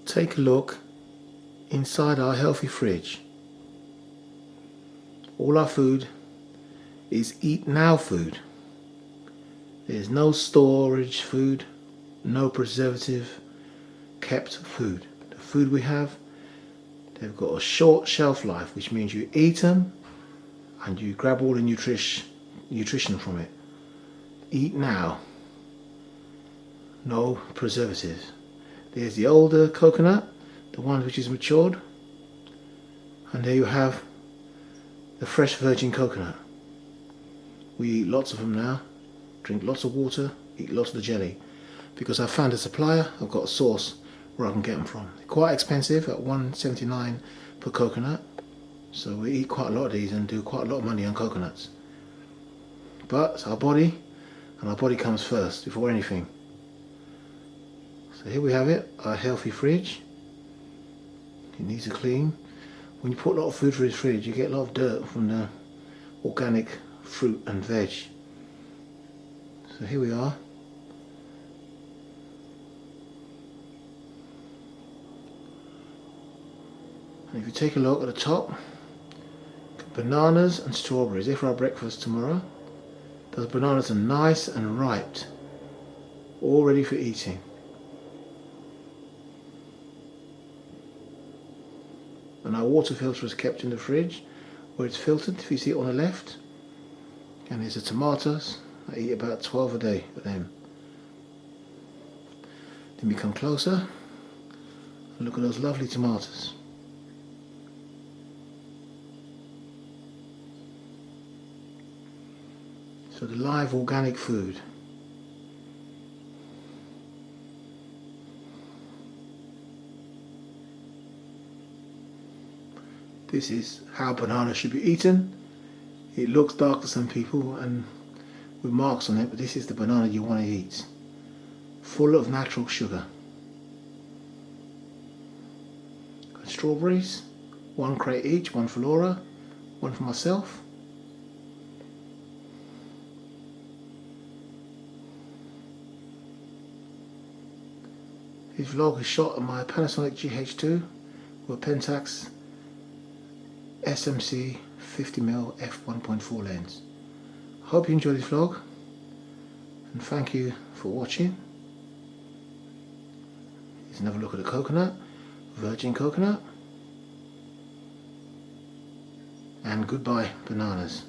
Take a look inside our healthy fridge. All our food is eat now food. There's no storage food, no preservative kept food. The food we have, they've got a short shelf life, which means you eat them and you grab all the nutrition from it. Eat now. No preservatives. There's the older coconut, the one which is matured, and there you have the fresh virgin coconut. We eat lots of them now, drink lots of water, eat lots of the jelly, because I've found a supplier. I've got a source where I can get them from. They're quite expensive at $1.79 per coconut, so we eat quite a lot of these and do quite a lot of money on coconuts. But it's our body, and our body comes first before anything. So here we have it, our healthy fridge. It needs a clean. When you put a lot of food through this fridge, you get a lot of dirt from the organic fruit and veg. So here we are. And if you take a look at the top, bananas and strawberries. They're for our breakfast tomorrow. Those bananas are nice and ripe, all ready for eating. And our water filter is kept in the fridge where it's filtered, if you see it on the left. And there's the tomatoes. I eat about 12 a day of them. Then we come closer and look at those lovely tomatoes. So the live organic food. This is how bananas should be eaten. It looks dark to some people and with marks on it, but this is the banana you want to eat. Full of natural sugar. Got strawberries, 1 crate each, 1 for Laura, 1 for myself. This vlog is shot on my Panasonic GH2 with a Pentax SMC 50mm f1.4 lens. I hope you enjoyed this vlog and thank you for watching. Here's another look at the coconut, virgin coconut, and goodbye bananas.